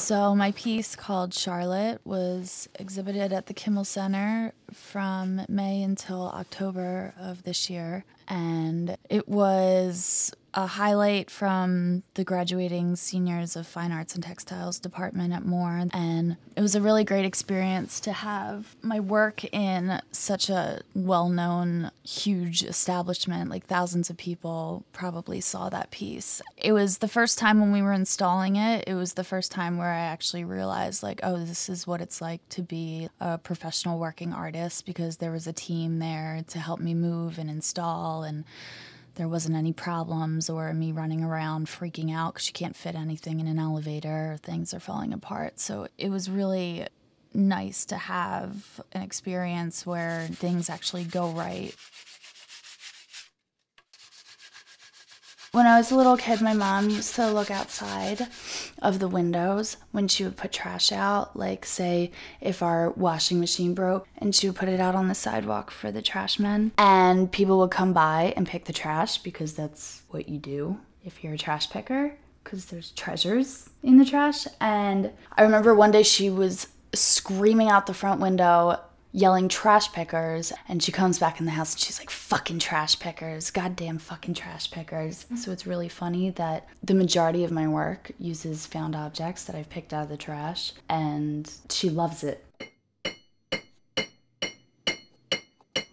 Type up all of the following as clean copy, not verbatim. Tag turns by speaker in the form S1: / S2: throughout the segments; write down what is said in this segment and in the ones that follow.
S1: So my piece called Charlotte was exhibited at the Kimmel Center from May until October of this year. And it was a highlight from the graduating seniors of Fine Arts and Textiles department at Moore. And it was a really great experience to have my work in such a well-known, huge establishment. Like thousands of people probably saw that piece. It was the first time when we were installing it, it was the first time where I actually realized like, oh, this is what it's like to be a professional working artist, because there was a team there to help me move and install, and there wasn't any problems or me running around freaking out because you can't fit anything in an elevator or things are falling apart. So it was really nice to have an experience where things actually go right. When I was a little kid, my mom used to look outside of the windows when she would put trash out, like say if our washing machine broke, and she would put it out on the sidewalk for the trash men. And people would come by and pick the trash because that's what you do if you're a trash picker, because there's treasures in the trash. And I remember one day she was screaming out the front window, yelling trash pickers, and she comes back in the house and she's like, fucking trash pickers, goddamn fucking trash pickers. So it's really funny that the majority of my work uses found objects that I've picked out of the trash, and she loves it.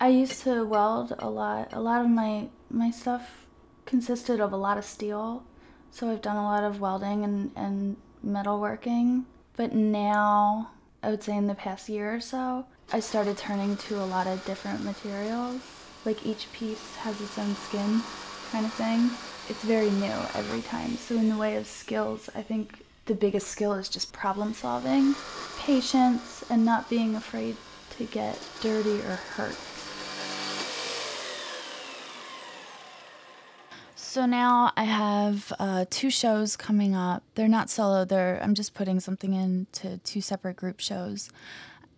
S1: I used to weld a lot. A lot of my stuff consisted of a lot of steel, so I've done a lot of welding and metalworking. But now, I would say in the past year or so, I started turning to a lot of different materials. Like each piece has its own skin kind of thing. It's very new every time. So in the way of skills, I think the biggest skill is just problem solving, patience, and not being afraid to get dirty or hurt. So now I have 2 shows coming up. They're not solo, I'm just putting something into 2 separate group shows.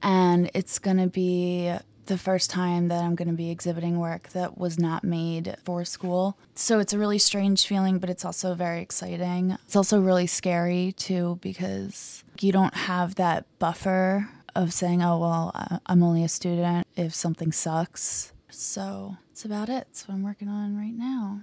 S1: And it's going to be the first time that I'm going to be exhibiting work that was not made for school. So it's a really strange feeling, but it's also very exciting. It's also really scary, too, because you don't have that buffer of saying, oh, well, I'm only a student if something sucks. So it's about it. It's what I'm working on right now.